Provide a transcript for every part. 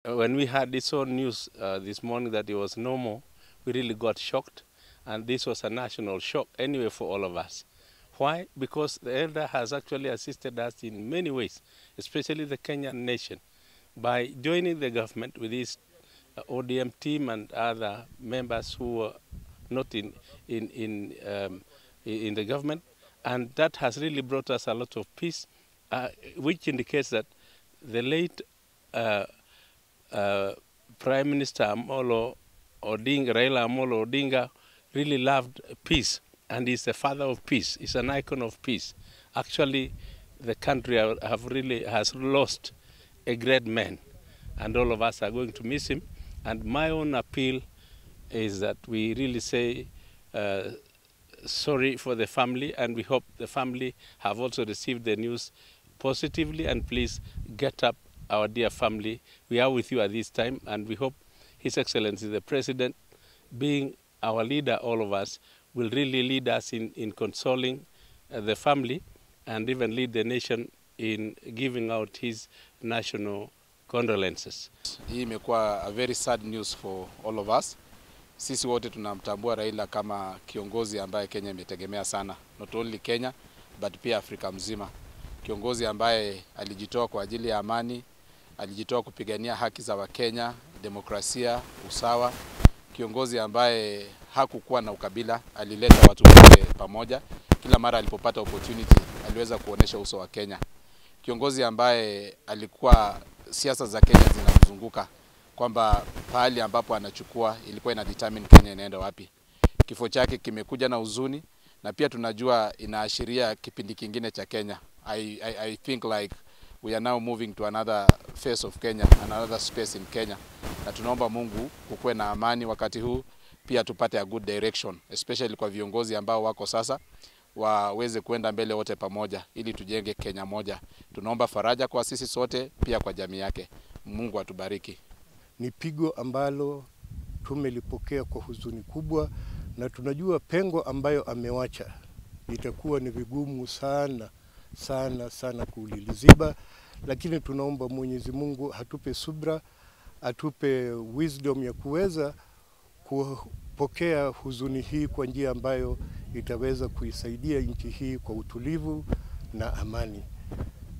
When we had this whole news this morning that he was no more, we really got shocked, and this was a national shock anyway for all of us. Why? Because the elder has actually assisted us in many ways, especially the Kenyan nation, by joining the government with his ODM team and other members who were not in the government, and that has really brought us a lot of peace, which indicates that the late Prime Minister Raila Amolo Odinga really loved peace, and he's the father of peace. He's an icon of peace. Actually, the country has lost a great man, and all of us are going to miss him. And my own appeal is that we really say sorry for the family, and we hope the family have also received the news positively, and please get up, our dear family. We are with you at this time, and we hope His Excellency the President, being our leader, all of us, will really lead us in consoling the family, and even lead the nation in giving out his national condolences. Hii imekuwa a very sad news for all of us. Sisi wote tunamtambua Raila kama kiongozi ambaye Kenya imetegemea sana. Not only Kenya, but pia Afrika mzima. Kiongozi ambaye alijitoa kwa ajili ya amani, alijitoa kupigania haki za Wakenya, demokrasia, usawa. Kiongozi ambaye hakukuwa na ukabila, alileta watu wote pamoja. Kila mara alipopata opportunity, aliweza kuonesha uso wa Kenya. Kiongozi ambaye alikuwa siasa za Kenya zinamzunguka, kwamba pahali ambapo anachukua ilikuwa ina determine Kenya inaenda wapi. Kifo chake kimekuja na huzuni, na pia tunajua inaashiria kipindi kingine cha Kenya. I think like we are now moving to another phase of Kenya, another space in Kenya. Na tunaomba Mungu kukuwe na amani wakati huu, pia tupate a good direction, especially kwa viongozi ambao wako sasa, waweze kuenda mbele wote pamoja ili tujenge Kenya moja. Tunaomba faraja kwa sisi sote, pia kwa jamii yake. Mungu atubariki. Ni pigo ambalo tumelipokea kwa huzuni kubwa, na tunajua pengo ambayo amewacha itakuwa ni vigumu sana kuliliziba, lakini tunaomba Mwenyezi Mungu atupe subra, atupe wisdom ya kuweza kupokea huzuni hii kwa njia ambayo itaweza kuisaidia nchi hii kwa utulivu na amani.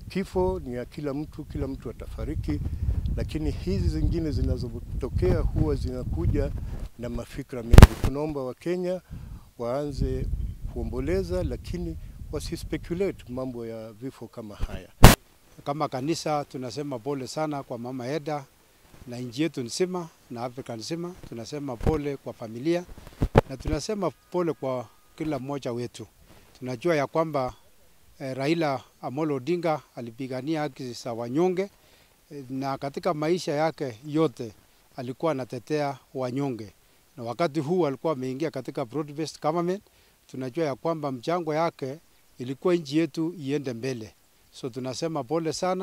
Kifo ni ya kila mtu atafariki, lakini hizi zingine zinazotokea huwa zinakuja na mafikra mengi. Tunaomba Wakenya waanze kuomboleza, lakini wasispekulate mambo ya vifo kama haya. Kama kanisa tunasema pole sana kwa Mama Eda na nchi yetu nzima na Afrika nzima. Tunasema pole kwa familia, na tunasema pole kwa kila mmoja wetu. Tunajua ya kwamba Raila Amolo Odinga alipigania haki za wanyonge, na katika maisha yake yote alikuwa anatetea wanyonge, na wakati huu alikuwa ameingia katika broad-based government. Tunajua ya kwamba mchango yake ilikuwa nchi yetu iende mbele. So tunasema pole sana.